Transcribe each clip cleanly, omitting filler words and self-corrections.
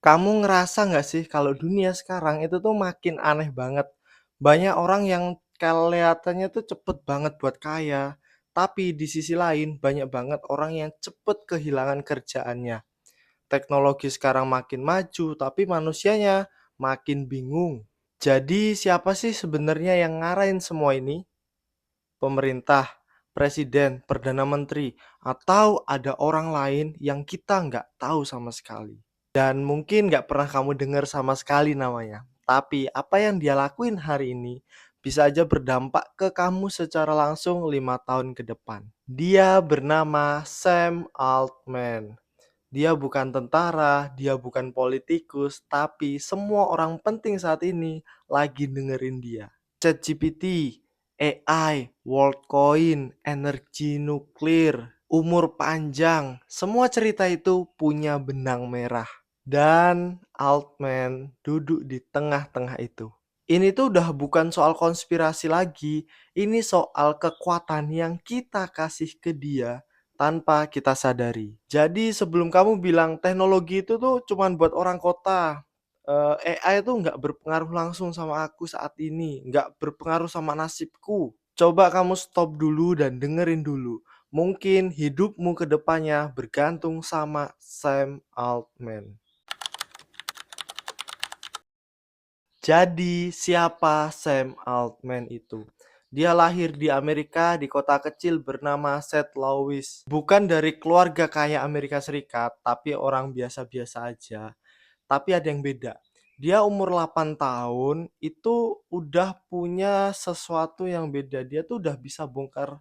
Kamu ngerasa nggak sih kalau dunia sekarang itu tuh makin aneh banget? Banyak orang yang kelihatannya tuh cepet banget buat kaya, tapi di sisi lain banyak banget orang yang cepet kehilangan kerjaannya. Teknologi sekarang makin maju, tapi manusianya makin bingung. Jadi siapa sih sebenarnya yang ngarahin semua ini? Pemerintah, presiden, perdana menteri, atau ada orang lain yang kita nggak tahu sama sekali? Dan mungkin nggak pernah kamu dengar sama sekali namanya. Tapi apa yang dia lakuin hari ini bisa aja berdampak ke kamu secara langsung 5 tahun ke depan. Dia bernama Sam Altman. Dia bukan tentara, dia bukan politikus, tapi semua orang penting saat ini lagi dengerin dia. ChatGPT, AI, Worldcoin, energi nuklir, umur panjang, semua cerita itu punya benang merah. Dan Altman duduk di tengah-tengah itu. Ini tuh udah bukan soal konspirasi lagi, ini soal kekuatan yang kita kasih ke dia tanpa kita sadari. Jadi sebelum kamu bilang teknologi itu tuh cuman buat orang kota, AI itu nggak berpengaruh langsung sama aku saat ini, nggak berpengaruh sama nasibku. Coba kamu stop dulu dan dengerin dulu. Mungkin hidupmu ke depannya bergantung sama Sam Altman. Jadi, siapa Sam Altman itu? Dia lahir di Amerika di kota kecil bernama St. Louis. Bukan dari keluarga kaya Amerika Serikat, tapi orang biasa-biasa aja. Tapi ada yang beda. Dia umur 8 tahun itu udah punya sesuatu yang beda. Dia tuh udah bisa bongkar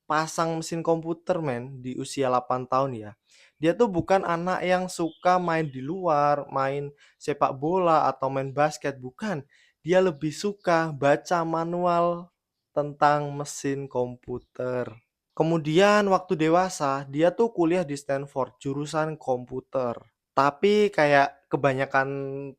pasang mesin komputer men di usia 8 tahun ya. Dia tuh bukan anak yang suka main di luar, main sepak bola atau main basket, bukan. Dia lebih suka baca manual tentang mesin komputer. Kemudian waktu dewasa, dia tuh kuliah di Stanford, jurusan komputer. Tapi kayak kebanyakan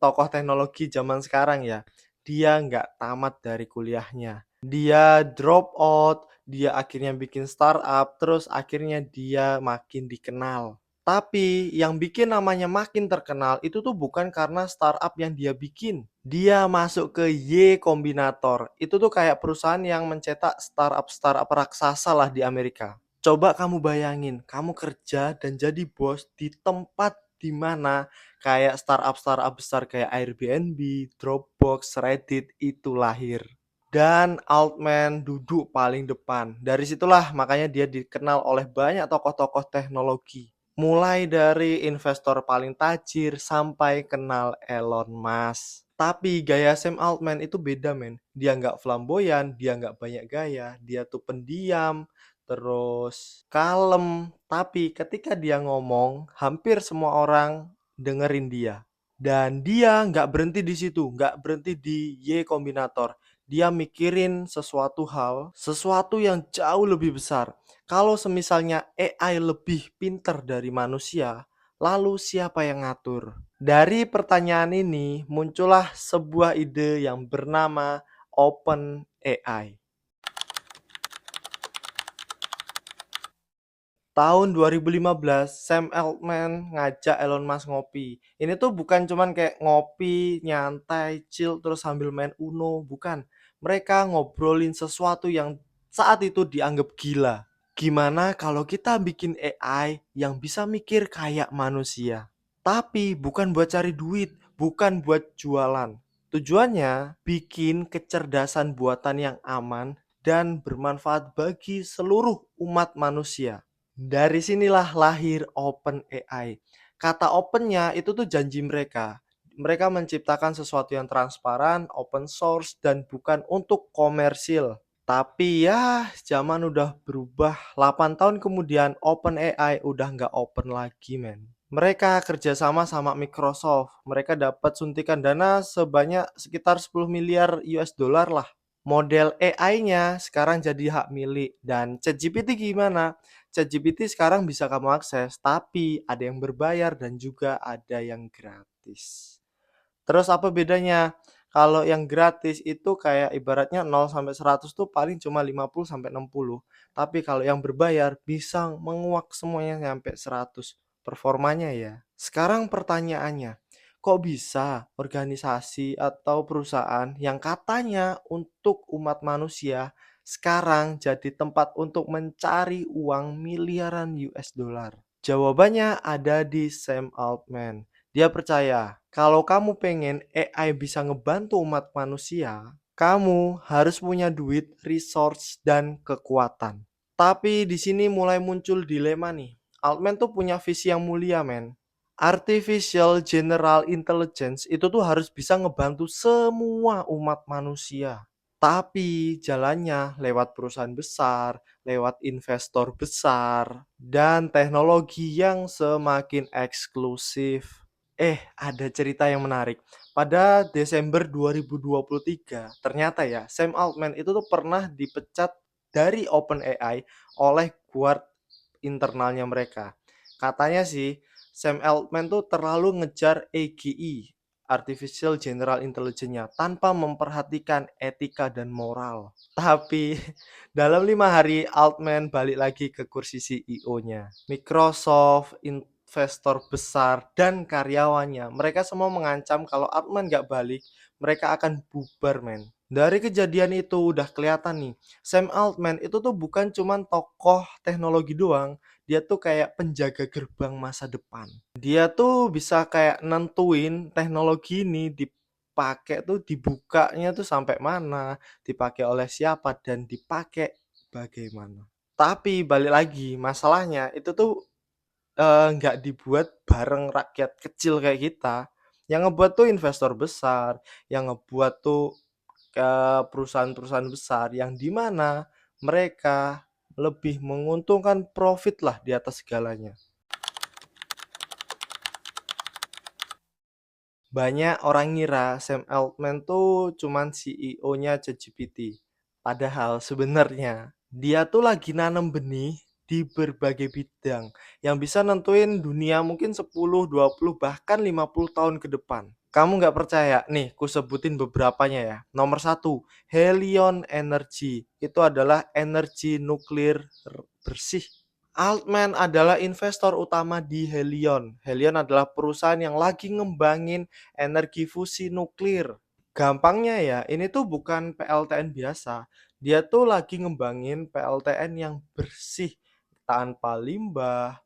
tokoh teknologi zaman sekarang ya, dia nggak tamat dari kuliahnya. Dia drop out, dia akhirnya bikin startup, terus akhirnya dia makin dikenal. Tapi yang bikin namanya makin terkenal itu tuh bukan karena startup yang dia bikin. Dia masuk ke Y Combinator. Itu tuh kayak perusahaan yang mencetak startup-startup raksasa lah di Amerika. Coba kamu bayangin, kamu kerja dan jadi bos di tempat di mana kayak startup-startup besar kayak Airbnb, Dropbox, Reddit itu lahir. Dan Altman duduk paling depan. Dari situlah makanya dia dikenal oleh banyak tokoh-tokoh teknologi. Mulai dari investor paling tajir sampai kenal Elon Musk. Tapi gaya Sam Altman itu beda men. Dia nggak flamboyan, dia nggak banyak gaya. Dia tuh pendiam, terus kalem. Tapi ketika dia ngomong, hampir semua orang dengerin dia. Dan dia nggak berhenti di situ, nggak berhenti di Y Kombinator. Dia mikirin sesuatu hal, sesuatu yang jauh lebih besar. Kalau semisalnya AI lebih pinter dari manusia, lalu siapa yang ngatur? Dari pertanyaan ini muncullah sebuah ide yang bernama Open AI. Tahun 2015, Sam Altman ngajak Elon Musk ngopi. Ini tuh bukan cuman kayak ngopi, nyantai, chill, terus sambil main Uno, bukan. Mereka ngobrolin sesuatu yang saat itu dianggap gila. Gimana kalau kita bikin AI yang bisa mikir kayak manusia? Tapi bukan buat cari duit, bukan buat jualan. Tujuannya bikin kecerdasan buatan yang aman dan bermanfaat bagi seluruh umat manusia. Dari sinilah lahir OpenAI. Kata opennya itu tuh janji mereka. Mereka menciptakan sesuatu yang transparan, open source, dan bukan untuk komersil. Tapi ya, zaman udah berubah. 8 tahun kemudian OpenAI udah nggak open lagi, men. Mereka kerjasama sama Microsoft. Mereka dapat suntikan dana sebanyak sekitar 10 miliar US dollar lah. Model AI-nya sekarang jadi hak milik. Dan ChatGPT gimana? ChatGPT sekarang bisa kamu akses, tapi ada yang berbayar dan juga ada yang gratis. Terus apa bedanya? Kalau yang gratis itu kayak ibaratnya 0 sampai 100 tuh paling cuma 50 sampai 60. Tapi kalau yang berbayar bisa menguak semuanya sampai 100 performanya ya. Sekarang pertanyaannya, kok bisa organisasi atau perusahaan yang katanya untuk umat manusia sekarang jadi tempat untuk mencari uang miliaran US dollar? Jawabannya ada di Sam Altman. Dia percaya kalau kamu pengen AI bisa ngebantu umat manusia, kamu harus punya duit, resource, dan kekuatan. Tapi di sini mulai muncul dilema nih. Altman tuh punya visi yang mulia, men. Artificial General Intelligence itu tuh harus bisa ngebantu semua umat manusia. Tapi jalannya lewat perusahaan besar, lewat investor besar, dan teknologi yang semakin eksklusif. Ada cerita yang menarik. Pada Desember 2023, ternyata ya, Sam Altman itu tuh pernah dipecat dari OpenAI oleh board internalnya mereka. Katanya sih, Sam Altman tuh terlalu ngejar AGI, Artificial General Intelligence-nya, tanpa memperhatikan etika dan moral. Tapi dalam 5 hari Altman balik lagi ke kursi CEO-nya. Microsoft, investor besar, dan karyawannya, mereka semua mengancam kalau Altman nggak balik, mereka akan bubar, men. Dari kejadian itu udah kelihatan nih, Sam Altman itu tuh bukan cuman tokoh teknologi doang, dia tuh kayak penjaga gerbang masa depan. Dia tuh bisa kayak nentuin teknologi ini dipakai tuh dibukanya tuh sampai mana, dipakai oleh siapa, dan dipakai bagaimana. Tapi balik lagi, masalahnya itu tuh nggak dibuat bareng rakyat kecil kayak kita. Yang ngebuat tuh investor besar, yang ngebuat tuh ke perusahaan-perusahaan besar yang di mana mereka lebih menguntungkan profit lah di atas segalanya. Banyak orang ngira Sam Altman tuh cuman CEO-nya ChatGPT. Padahal sebenarnya dia tuh lagi nanam benih di berbagai bidang yang bisa nentuin dunia mungkin 10, 20, bahkan 50 tahun ke depan. Kamu nggak percaya? Nih, ku sebutin beberapanya ya. Nomor satu, Helion Energy. Itu adalah energi nuklir bersih. Altman adalah investor utama di Helion. Helion adalah perusahaan yang lagi ngembangin energi fusi nuklir. Gampangnya ya, ini tuh bukan PLTN biasa. Dia tuh lagi ngembangin PLTN yang bersih, tanpa limbah,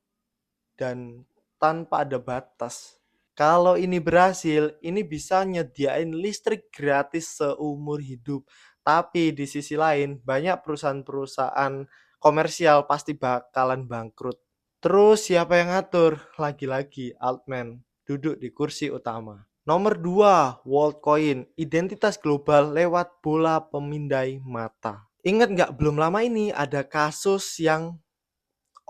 dan tanpa ada batas. Kalau ini berhasil, ini bisa nyediain listrik gratis seumur hidup. Tapi di sisi lain, banyak perusahaan-perusahaan komersial pasti bakalan bangkrut. Terus siapa yang ngatur? Lagi-lagi Altman duduk di kursi utama. Nomor 2, Worldcoin, identitas global lewat bola pemindai mata. Ingat nggak, belum lama ini ada kasus yang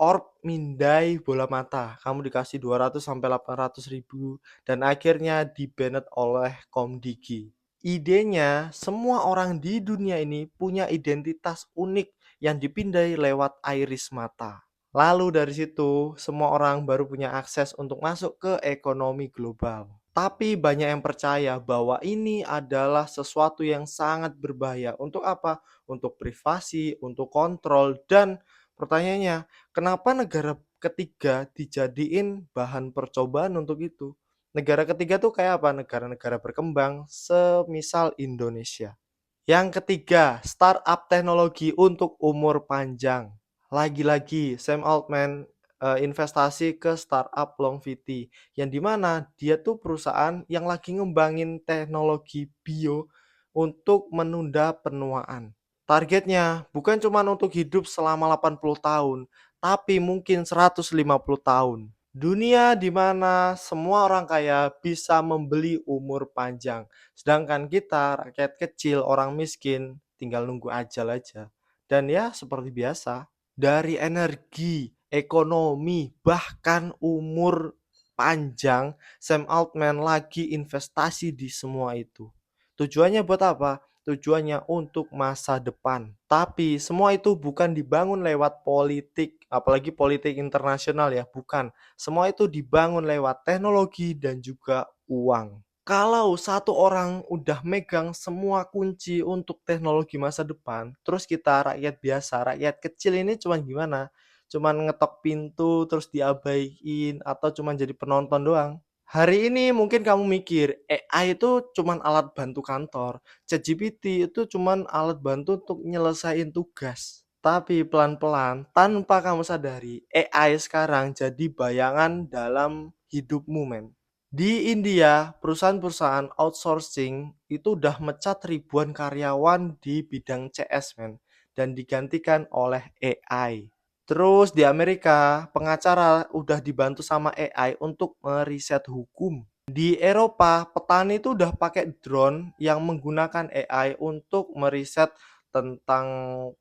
orb mindai bola mata. Kamu dikasih 200 sampai 800 ribu dan akhirnya di-banned oleh Komdigi. Idenya, semua orang di dunia ini punya identitas unik yang dipindai lewat iris mata. Lalu dari situ, semua orang baru punya akses untuk masuk ke ekonomi global. Tapi banyak yang percaya bahwa ini adalah sesuatu yang sangat berbahaya. Untuk apa? Untuk privasi, untuk kontrol, dan pertanyaannya, kenapa negara ketiga dijadiin bahan percobaan untuk itu? Negara ketiga tuh kayak apa? Negara-negara berkembang, semisal Indonesia. Yang ketiga, startup teknologi untuk umur panjang. Lagi-lagi, Sam Altman investasi ke startup Longevity, yang dimana dia tuh perusahaan yang lagi ngembangin teknologi bio untuk menunda penuaan. Targetnya bukan cuma untuk hidup selama 80 tahun, tapi mungkin 150 tahun. Dunia di mana semua orang kaya bisa membeli umur panjang, sedangkan kita rakyat kecil, orang miskin, tinggal nunggu ajal aja. Dan ya seperti biasa, dari energi, ekonomi, bahkan umur panjang, Sam Altman lagi investasi di semua itu. Tujuannya buat apa? Tujuannya untuk masa depan. Tapi semua itu bukan dibangun lewat politik, apalagi politik internasional ya, bukan. Semua itu dibangun lewat teknologi dan juga uang. Kalau satu orang udah megang semua kunci untuk teknologi masa depan, terus kita rakyat biasa, rakyat kecil ini cuman gimana? Cuman ngetok pintu terus diabaikin atau cuman jadi penonton doang? Hari ini mungkin kamu mikir AI itu cuman alat bantu kantor, ChatGPT itu cuman alat bantu untuk nyelesain tugas. Tapi pelan-pelan, tanpa kamu sadari, AI sekarang jadi bayangan dalam hidupmu, men. Di India, perusahaan-perusahaan outsourcing itu udah mecat ribuan karyawan di bidang CS, men, dan digantikan oleh AI. Terus di Amerika, pengacara udah dibantu sama AI untuk meriset hukum. Di Eropa, petani itu udah pakai drone yang menggunakan AI untuk meriset tentang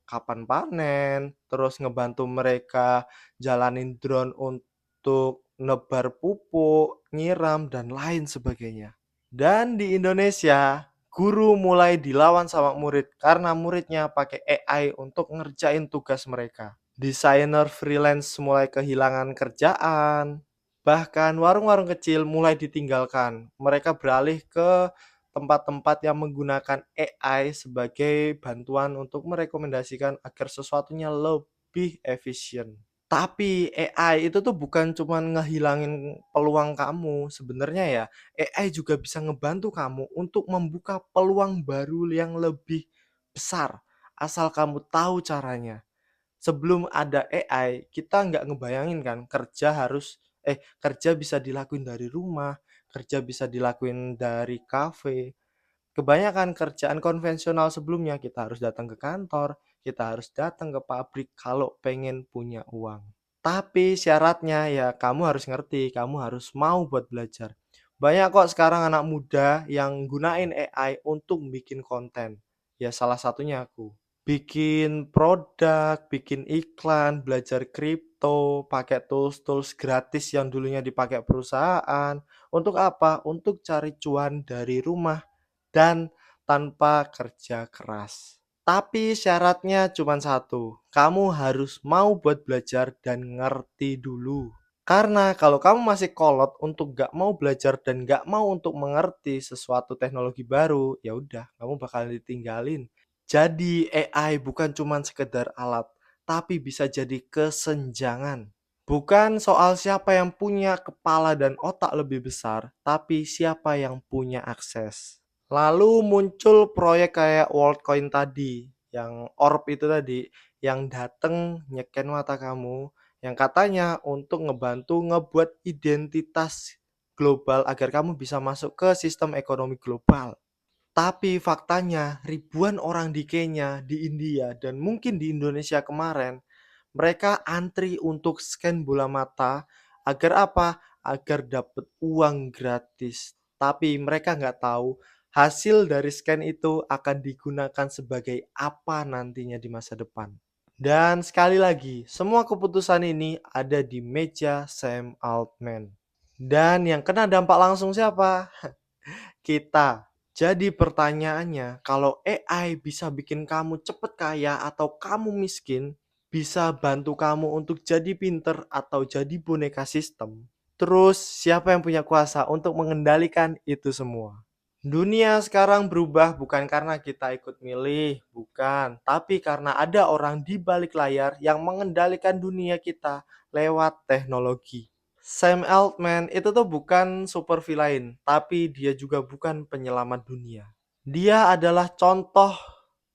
kapan panen, terus ngebantu mereka jalanin drone untuk nebar pupuk, nyiram, dan lain sebagainya. Dan di Indonesia, guru mulai dilawan sama murid karena muridnya pakai AI untuk ngerjain tugas mereka. Desainer freelance mulai kehilangan kerjaan, bahkan warung-warung kecil mulai ditinggalkan. Mereka beralih ke tempat-tempat yang menggunakan AI sebagai bantuan untuk merekomendasikan agar sesuatunya lebih efisien. Tapi AI itu tuh bukan cuman ngehilangin peluang kamu, sebenarnya ya AI juga bisa ngebantu kamu untuk membuka peluang baru yang lebih besar, asal kamu tahu caranya. Sebelum ada AI, kita nggak ngebayangin kan kerja bisa dilakuin dari rumah, kerja bisa dilakuin dari kafe. Kebanyakan kerjaan konvensional sebelumnya kita harus datang ke kantor, kita harus datang ke pabrik kalau pengen punya uang. Tapi syaratnya ya kamu harus ngerti, kamu harus mau buat belajar. Banyak kok sekarang anak muda yang gunain AI untuk bikin konten. Ya salah satunya aku. Bikin produk, bikin iklan, belajar kripto, pakai tools-tools gratis yang dulunya dipakai perusahaan. Untuk apa? Untuk cari cuan dari rumah dan tanpa kerja keras. Tapi syaratnya cuma satu, kamu harus mau buat belajar dan ngerti dulu. Karena kalau kamu masih kolot untuk gak mau belajar dan gak mau untuk mengerti sesuatu teknologi baru, ya udah, kamu bakal ditinggalin. Jadi AI bukan cuma sekedar alat, tapi bisa jadi kesenjangan. Bukan soal siapa yang punya kepala dan otak lebih besar, tapi siapa yang punya akses. Lalu muncul proyek kayak Worldcoin tadi, yang orb itu tadi, yang dateng nyeken mata kamu, yang katanya untuk ngebantu ngebuat identitas global agar kamu bisa masuk ke sistem ekonomi global. Tapi faktanya ribuan orang di Kenya, di India, dan mungkin di Indonesia kemarin, mereka antri untuk scan bola mata agar apa? Agar dapat uang gratis. Tapi mereka nggak tahu hasil dari scan itu akan digunakan sebagai apa nantinya di masa depan. Dan sekali lagi, semua keputusan ini ada di meja Sam Altman. Dan yang kena dampak langsung siapa? Kita. Jadi pertanyaannya, kalau AI bisa bikin kamu cepet kaya atau kamu miskin, bisa bantu kamu untuk jadi pinter atau jadi boneka sistem. Terus siapa yang punya kuasa untuk mengendalikan itu semua? Dunia sekarang berubah bukan karena kita ikut milih, bukan, tapi karena ada orang di balik layar yang mengendalikan dunia kita lewat teknologi. Sam Altman itu tuh bukan super villain, tapi dia juga bukan penyelamat dunia. Dia adalah contoh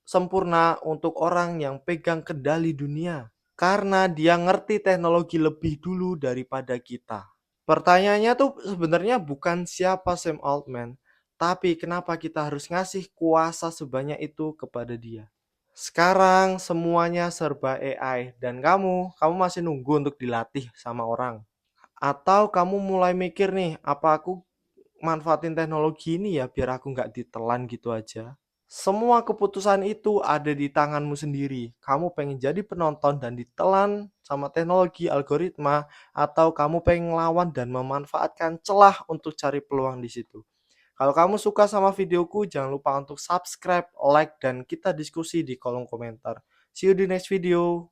sempurna untuk orang yang pegang kendali dunia. Karena dia ngerti teknologi lebih dulu daripada kita. Pertanyaannya tuh sebenarnya bukan siapa Sam Altman, tapi kenapa kita harus ngasih kuasa sebanyak itu kepada dia. Sekarang semuanya serba AI dan kamu masih nunggu untuk dilatih sama orang. Atau kamu mulai mikir nih, apa aku manfaatin teknologi ini ya biar aku nggak ditelan gitu aja. Semua keputusan itu ada di tanganmu sendiri. Kamu pengen jadi penonton dan ditelan sama teknologi algoritma, atau kamu pengen ngelawan dan memanfaatkan celah untuk cari peluang di situ. Kalau kamu suka sama videoku, jangan lupa untuk subscribe, like, dan kita diskusi di kolom komentar. See you di next video.